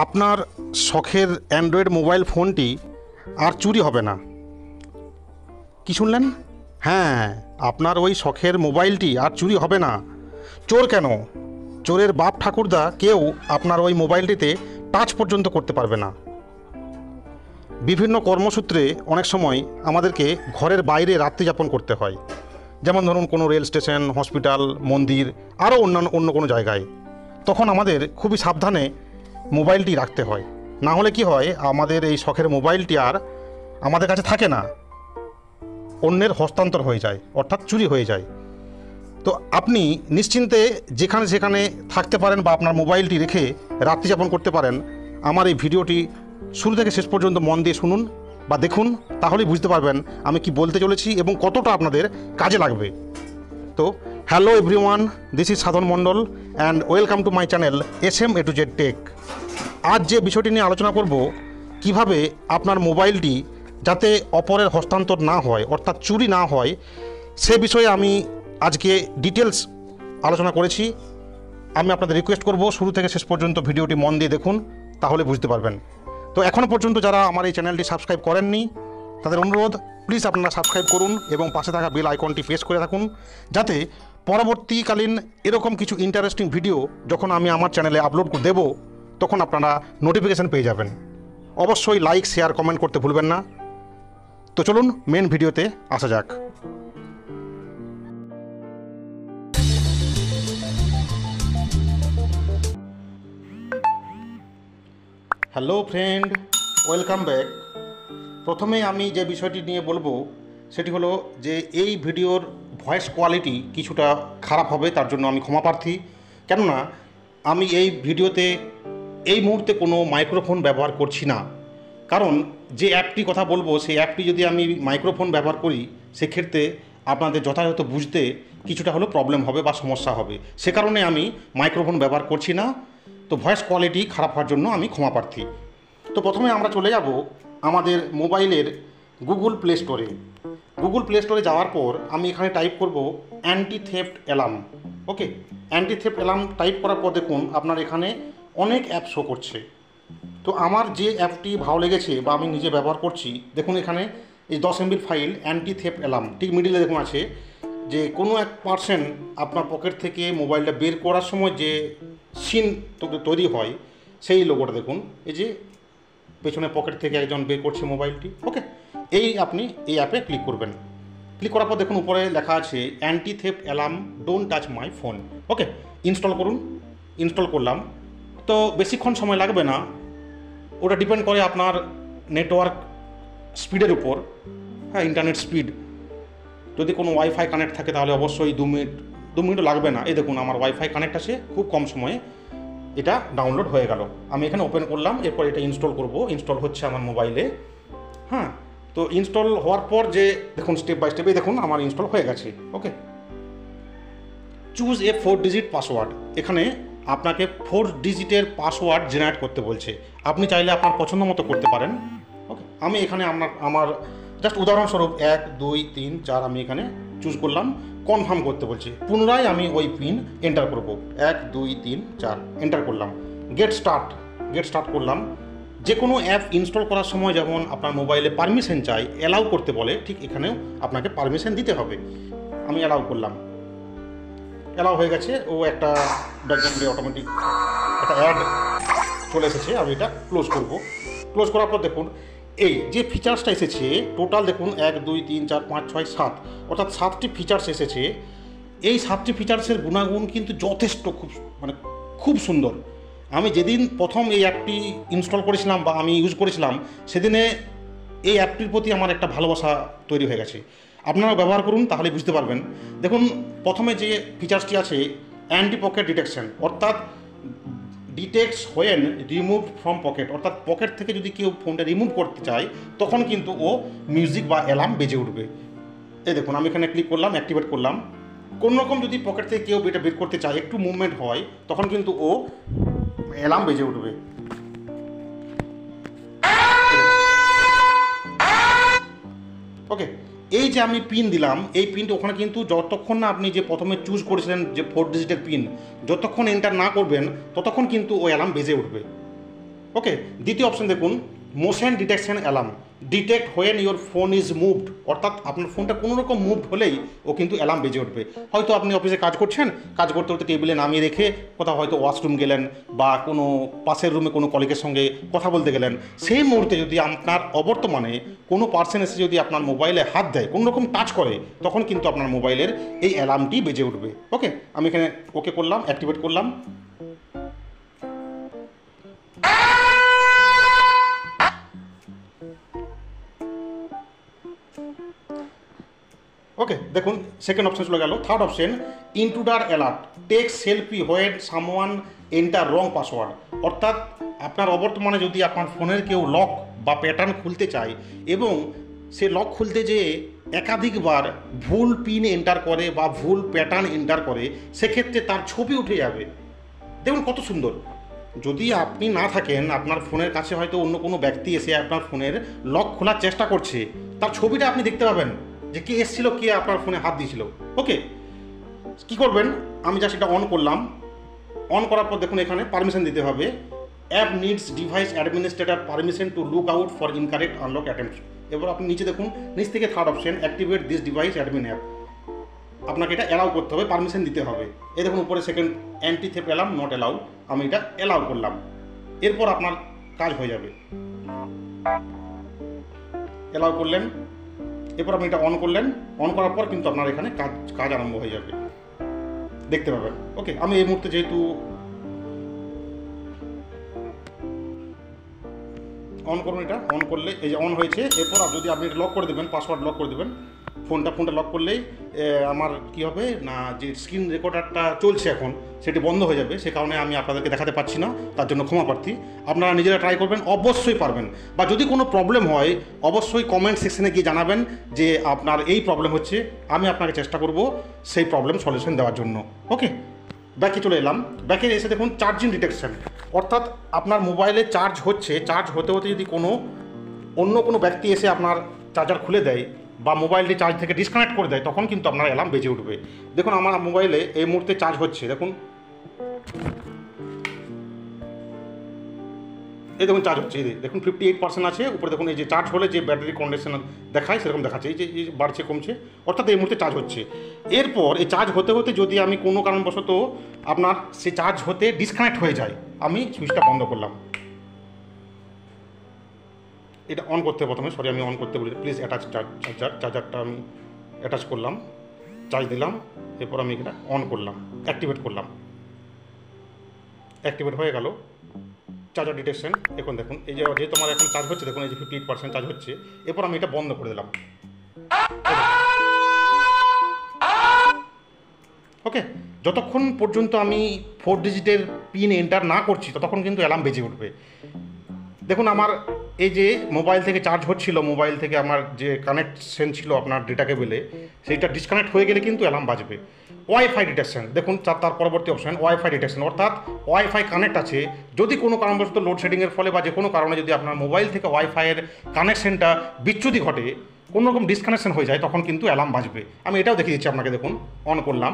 আপনার শখের Android mobile ফোনটি আর চুরি হবে না। কি শুনলেন? হ্যাঁ, আপনার ওই শখের মোবাইলটি আর চুরি হবে না। চোর কেন, চোরের বাপ ঠাকুরদা কেউ আপনার ওই মোবাইলটিতে টাচ পর্যন্ত করতে পারবে না। বিভিন্ন কর্মসূত্রে অনেক সময় আমাদেরকে ঘরের বাইরে রাত্রি যাপন করতে হয়, যেমন ধরুন কোনো রেল স্টেশন, হসপিটাল, মন্দির, আরও অন্য কোনো জায়গায়। তখন আমাদের খুবই সাবধানে মোবাইলটি রাখতে হয়, না হলে কি হয়, আমাদের এই শখের মোবাইলটি আর আমাদের কাছে থাকে না, অন্যের হস্তান্তর হয়ে যায়, অর্থাৎ চুরি হয়ে যায়। তো আপনি নিশ্চিন্তে যেখানে যেখানে থাকতে পারেন বা আপনার মোবাইলটি রেখে রাত্রি যাপন করতে পারেন। আমার এই ভিডিওটি শুরু থেকে শেষ পর্যন্ত মন দিয়ে শুনুন বা দেখুন, তাহলেই বুঝতে পারবেন আমি কি বলতে চলেছি এবং কতটা আপনাদের কাজে লাগবে। তো hello everyone, this is Sadhan Mondal and welcome to my channel SM A to Z tech. আজ যে বিষয়টি নিয়ে আলোচনা করব, কিভাবে আপনার মোবাইলটি যাতে অপরের হস্তান্তর না হয়, অর্থাৎ চুরি না হয়, সে বিষয়ে আমি আজকে ডিটেলস আলোচনা করেছি। আমি আপনাদের রিকোয়েস্ট করব শুরু থেকে শেষ পর্যন্ত ভিডিওটি মন দিয়ে দেখুন, তাহলে বুঝতে পারবেন। তো এখনও পর্যন্ত যারা আমার এই চ্যানেলটি সাবস্ক্রাইব করেননি, তাদের অনুরোধ, প্লিজ আপনারা সাবস্ক্রাইব করুন এবং পাশে থাকা বেল আইকনটি প্রেস করে থাকুন, যাতে পরবর্তীকালীন এরকম কিছু ইন্টারেস্টিং ভিডিও যখন আমি আমার চ্যানেলে আপলোড দেব, তখন আপনারা নোটিফিকেশান পেয়ে যাবেন। অবশ্যই লাইক, শেয়ার, কমেন্ট করতে ভুলবেন না। তো চলুন মেন ভিডিওতে আসা যাক। Hello friend, welcome back. প্রথমে আমি যে বিষয়টি নিয়ে বলবো সেটি হলো যে এই ভিডিওর ভয়েস কোয়ালিটি কিছুটা খারাপ হবে, তার জন্য আমি ক্ষমা প্রার্থী। কেননা আমি এই ভিডিওতে এই মুহূর্তে কোনো মাইক্রোফোন ব্যবহার করছি না, কারণ যে অ্যাপটি কথা বলবো সেই অ্যাপটি যদি আমি মাইক্রোফোন ব্যবহার করি, সেক্ষেত্রে আপনাদের যথাযথ বুঝতে কিছুটা হলেও প্রবলেম হবে বা সমস্যা হবে। সে কারণে আমি মাইক্রোফোন ব্যবহার করছি না। তো ভয়েস কোয়ালিটি খারাপ হওয়ার জন্য আমি ক্ষমা প্রার্থী। তো প্রথমে আমরা চলে যাব আমাদের মোবাইলের গুগল প্লে স্টোরে। গুগল প্লে স্টোরে যাওয়ার পর আমি এখানে টাইপ করব অ্যান্টি থেফট অ্যালার্ম। ওকে, অ্যান্টি থেফট অ্যালার্ম টাইপ করার পর দেখুন আপনার এখানে অনেক অ্যাপ শো করছে। তো আমার যে অ্যাপটি ভালো লেগেছে বা আমি নিজে ব্যবহার করছি, দেখুন এখানে এই 10 MB file anti theft alarm, ঠিক মিডিলে দেখুন আছে যে কোনো এক পার্সন আপনার পকেট থেকে মোবাইলটা বের করার সময় যে সিন তৈরি হয়, সেই লোগোটা দেখুন, এই যে পেছনে পকেট থেকে একজন বের করছে মোবাইলটি। ওকে, আপনি এই অ্যাপে ক্লিক করবেন। ক্লিক করার পর দেখুন উপরে লেখা আছে anti theft alarm don't touch my phone. Okay, install করুন। ইনস্টল করলাম। তো বেশিক্ষণ সময় লাগবে না, ওটা ডিপেন্ড করে আপনার নেটওয়ার্ক স্পিডের উপর। হ্যাঁ, ইন্টারনেট স্পিড। যদি কোনো ওয়াইফাই কানেক্ট থাকে তাহলে অবশ্যই 2 মিনিটও লাগবে না। এই দেখুন আমার ওয়াইফাই কানেক্ট আছে, খুব কম সময়ে এটা ডাউনলোড হয়ে গেল। আমি এখানে ওপেন করলাম, এরপর এটা ইনস্টল করব। ইনস্টল হচ্ছে আমার মোবাইলে। হ্যাঁ, তো ইনস্টল হওয়ার পর যে দেখুন স্টেপ বাই স্টেপে দেখুন আমার ইনস্টল হয়ে গেছে। ওকে, চুজ এ 4 ডিজিট পাসওয়ার্ড। এখানে আপনাকে 4 ডিজিটের পাসওয়ার্ড জেনারেট করতে বলছে। আপনি চাইলে আপনার পছন্দ মতো করতে পারেন। ওকে, আমি এখানে আমার জাস্ট উদাহরণস্বরূপ 1 2 3 4 আমি এখানে চুজ করলাম। কনফার্ম করতে বলছি। পুনরায় আমি ওই পিন এন্টার করব। 1 2 3 4 এন্টার করলাম। গেট স্টার্ট করলাম। যে কোনো অ্যাপ ইনস্টল করার সময় যেমন আপনার মোবাইলে পারমিশন চাই, অ্যালাউ করতে বলে, ঠিক এখানেও আপনাকে পারমিশন দিতে হবে। আমি অ্যালাউ করলাম। অ্যালাউ হয়ে গেছে। ও একটা ব্যাকগ্রাউন্ডে অটোমেটিক একটা অ্যাড চলে এসেছে। আমি এটা ক্লোজ করব। ক্লোজ করার পর দেখুন এই যে ফিচার্সটা এসেছে টোটাল দেখুন 1 2 3 4 5 6 7, অর্থাৎ 7টি ফিচার্স এসেছে। এই 7টি ফিচার্সের গুণাগুণ কিন্তু যথেষ্ট খুব সুন্দর। আমি যেদিন প্রথম এই অ্যাপটি ইনস্টল করেছিলাম বা আমি ইউজ করেছিলাম, সেদিনে এই অ্যাপটির প্রতি আমার একটা ভালোবাসা তৈরি হয়ে গেছে। আপনারাও ব্যবহার করুন, তাহলে বুঝতে পারবেন। দেখুন প্রথমে যে ফিচার্সটি আছে অ্যান্টি পকেট ডিটেকশন, অর্থাৎ detects when remove from pocket, অর্থাৎ পকেট থেকে যদি কেউ ফোনটা রিমুভ করতে চায় তখন কিন্তু ও মিউজিক বা অ্যালার্ম বেজে উঠবে। এই দেখুন আমি এখানে ক্লিক করলাম, অ্যাক্টিভেট করলাম। কোনো রকম যদি পকেট থেকে কেউ এটা বের করতে চায়, একটু মুভমেন্ট হয়, তখন কিন্তু ও অ্যালার্ম বেজে উঠবে। ওকে, এই যে আমি পিন দিলাম, এই পিনটা ওখানে কিন্তু যতক্ষণ না আপনি যে প্রথমে চুজ করেছিলেন যে 4 ডিজিটের পিন, যতক্ষণ এন্টার না করবেন ততক্ষণ কিন্তু ওই অ্যালার্ম বেজে উঠবে। ওকে, দ্বিতীয় অপশন দেখুন, motion detection alarm, detect when your phone is moved, অর্থাৎ আপনার ফোনটা কোনো রকম মুভড হলেই ও কিন্তু অ্যালার্ম বেজে উঠবে। হয়তো আপনি অফিসে কাজ করছেন, কাজ করতে করতে টেবিলে নামিয়ে রেখে কোথাও হয়তো ওয়াশরুম গেলেন বা কোনো পাশের রুমে কোনো কলিগের সঙ্গে কথা বলতে গেলেন, সেই মুহূর্তে যদি আপনার অবর্তমানে কোনো পার্সন এসে যদি আপনার মোবাইলে হাত দেয়, কোনো রকম টাচ করে, তখন কিন্তু আপনার মোবাইলের এই অ্যালার্মটি বেজে উঠবে। ওকে, আমি এখানে ওকে করলাম, অ্যাক্টিভেট করলাম। ওকে, দেখুন সেকেন্ড অপশন চলে গেল। Third option, intruder alert, take selfie when someone enter wrong password, অর্থাৎ আপনার অবর্তমানে যদি আপনার ফোনের কেউ লক বা প্যাটার্ন খুলতে চায় এবং সে লক খুলতে যেয়ে একাধিকবার ভুল পিন এন্টার করে বা ভুল প্যাটার্ন এন্টার করে, সেক্ষেত্রে তার ছবি উঠে যাবে। দেখুন কত সুন্দর। যদি আপনি না থাকেন, আপনার ফোনের কাছে হয়তো অন্য কোনো ব্যক্তি এসে আপনার ফোনের লক খোলার চেষ্টা করছে, তার ছবিটা আপনি দেখতে পাবেন যে কে এসেছিল, কে আপনার ফোনে হাত দিয়েছিল। ওকে, কী করবেন, আমি জাস্ট এটা অন করলাম। অন করার পর দেখুন এখানে পারমিশন দিতে হবে। App needs device administrator permission to look out for incorrect unlock attempts. এবার আপনি নিচে দেখুন, নিচ থেকে third option, activate this device admin app, আপনাকে এটা অ্যালাউ করতে হবে, পারমিশন দিতে হবে। এই দেখুন উপরে second, anti theft alarm not allow, আমি এটা অ্যালাউ করলাম। এরপর আপনার কাজ হয়ে যাবে। অ্যালাউ করলেন, এরপর আপনি এটা অন করলেন। অন করার পর কিন্তু আপনার এখানে কাজ আরম্ভ হয়ে যাবে, দেখতে পাবেন। ওকে, আমি এই মুহূর্তে যেহেতু অন করুন, এটা অন করলে এই যে অন হয়েছে। এরপর যদি আপনি এটা লক করে দেবেন, পাসওয়ার্ড লক করে দেবেন, ফোনটা লক করলেই আমার কি হবে না, যে স্ক্রিন রেকর্ডারটা চলছে এখন, সেটি বন্ধ হয়ে যাবে। সে কারণে আমি আপনাদেরকে দেখাতে পারছি না, তার জন্য ক্ষমা প্রার্থী। আপনারা নিজেরা ট্রাই করবেন, অবশ্যই পারবেন। বা যদি কোনো প্রবলেম হয়, অবশ্যই কমেন্ট সেকশনে গিয়ে জানাবেন যে আপনার এই প্রবলেম হচ্ছে, আমি আপনাকে চেষ্টা করব সেই প্রবলেম সলিউশন দেওয়ার জন্য। ওকে, ব্যাকে চলে এলাম। ব্যাকে এসে দেখুন চার্জিং ডিটেকশন, অর্থাৎ আপনার মোবাইলে চার্জ হচ্ছে, চার্জ হতে হতে যদি অন্য কোনো ব্যক্তি এসে আপনার চার্জার খুলে দেয় বা মোবাইলটি চার্জ থেকে ডিসকানেক্ট করে দেয়, তখন কিন্তু আপনার অ্যালার্ম বেজে উঠবে। দেখুন আমার মোবাইলে এই মুহূর্তে চার্জ হচ্ছে, দেখুন এই দেখুন চার্জ হচ্ছে, এই দেখুন 58% আছে উপরে। দেখুন এই যে চার্জ হলে যে ব্যাটারি কন্ডিশন দেখায় সেরকম দেখাচ্ছে, এই যে বাড়ছে কমছে, অর্থাৎ এই মুহূর্তে চার্জ হচ্ছে। এরপর এই চার্জ হতে হতে যদি আমি কোনো কারণবশত আপনার সে চার্জ হতে ডিসকানেক্ট হয়ে যায়, আমি সুইচটা বন্ধ করলাম। এটা অন করতে প্রথমে, সরি আমি অন করতে বলি, প্লিজ অ্যাটাচ চার্জারটা আমি অ্যাটাচ করলাম, চার্জ দিলাম। এরপর আমি এটা অন করলাম, অ্যাক্টিভেট করলাম, অ্যাক্টিভেট হয়ে গেল চার্জার ডিটেকশন। এখন দেখুন এই যে যেহেতু আমার এখন চার্জ হচ্ছে, দেখুন এই যে 58% চার্জ হচ্ছে। এরপর আমি এটা বন্ধ করে দিলাম। ওকে, যতক্ষণ পর্যন্ত আমি 4 ডিজিটের পিন এন্টার না করছি, ততক্ষণ কিন্তু অ্যালার্ম বেজে উঠবে। দেখুন আমার এই যে মোবাইল থেকে চার্জ হচ্ছিল, মোবাইল থেকে আমার যে কানেকশন ছিল আপনার ডেটা কেবেলে, সেইটা ডিসকানেক্ট হয়ে গেলে কিন্তু অ্যালার্ম বাজবে। ওয়াইফাই ডিটেকশন, দেখুন তার পরবর্তী অপশন ওয়াইফাই ডিটেকশন, অর্থাৎ ওয়াইফাই কানেক্ট আছে, যদি কোনো কারণবশত লোডশেডিংয়ের ফলে বা যে কোনো কারণে যদি আপনার মোবাইল থেকে ওয়াইফাইয়ের কানেকশনটা বিচ্যুতি ঘটে, কোনো রকম ডিসকানেকশন হয়ে যায়, তখন কিন্তু অ্যালার্ম বাজবে। আমি এটাও দেখিয়ে দিচ্ছি আপনাকে, দেখুন অন করলাম।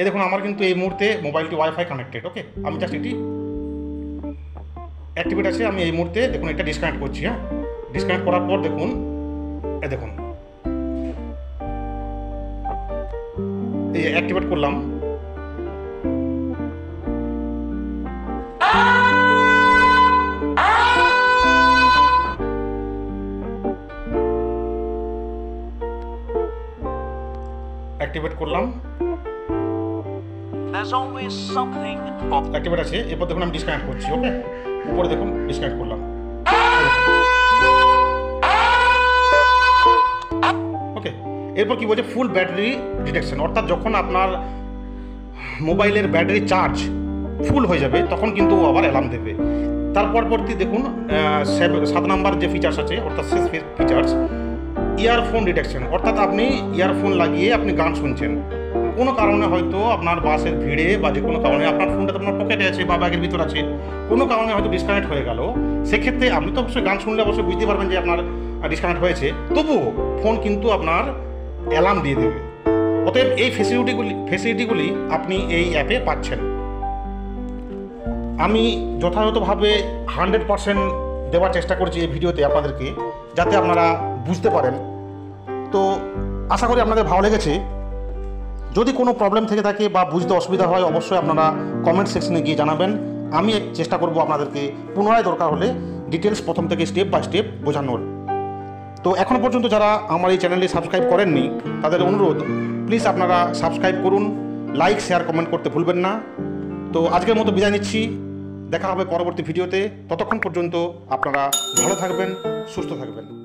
দেখুন আমার কিন্তু এই মুহূর্তে মোবাইলটি ওয়াইফাই কানেক্টেড। ওকে, আমি জাস্ট এটি অ্যাক্টিভেট আছে, আমি এই মুহূর্তে দেখুন এটা ডিসকানেক্ট করছি। হ্যাঁ, ডিসকানেক্ট করার পর দেখুন দেখুন এই অ্যাক্টিভেট করলাম। অ্যাক্টিভেট করলাম, অ্যাক্টিভেট আছে। এরপর দেখুন আমি ডিসকানেক্ট করছি। ওকে, উপরে দেখুন ডিসকানেক্ট করলাম। ওকে, এরপর কি বলছে, ফুল ব্যাটারি ডিটেকশন, অর্থাৎ যখন আপনার মোবাইলের ব্যাটারি চার্জ ফুল হয়ে যাবে, তখন কিন্তু আবার অ্যালার্ম দেবে। তার পরবর্তী দেখুন 7 নাম্বার যে ফিচার্স আছে, অর্থাৎ শেষ ফিচার্স, ইয়ারফোন ডিটেকশন, অর্থাৎ আপনি ইয়ারফোন লাগিয়ে আপনি গান শুনছেন, কোনো কারণে হয়তো আপনার বাসের ভিড়ে বা যে কোনো কারণে আপনার ফোনটা তো আপনার পকেটে আছে বা ব্যাগের ভিতর আছে, কোনো কারণে হয়তো ডিসকানেক্ট হয়ে গেল, সেক্ষেত্রে আপনি তো অবশ্যই গান শুনলে অবশ্যই বুঝতে পারবেন যে আপনার ডিসকানেক্ট হয়েছে, তবুও ফোন কিন্তু আপনার অ্যালার্ম দিয়ে দেবে। অতএব এই ফেসিলিটিগুলি আপনি এই অ্যাপে পাচ্ছেন। আমি যথাযথভাবে 100% দেওয়ার চেষ্টা করছি এই ভিডিওতে আপনাদেরকে, যাতে আপনারা বুঝতে পারেন। তো আশা করি আপনাদের ভালো লেগেছে। যদি কোনো প্রবলেম থেকে থাকে বা বুঝতে অসুবিধা হয়, অবশ্যই আপনারা কমেন্ট সেকশনে গিয়ে জানাবেন। আমি চেষ্টা করব আপনাদেরকে পুনরায় দরকার হলে ডিটেলস প্রথম থেকে স্টেপ বাই স্টেপ বোঝানোর। তো এখনও পর্যন্ত যারা আমার এই চ্যানেলটি সাবস্ক্রাইব করেননি, তাদের অনুরোধ, প্লিজ আপনারা সাবস্ক্রাইব করুন, লাইক শেয়ার কমেন্ট করতে ভুলবেন না। তো আজকের মতো বিদায় নিচ্ছি, দেখা হবে পরবর্তী ভিডিওতে। ততক্ষণ পর্যন্ত আপনারা ভালো থাকবেন, সুস্থ থাকবেন।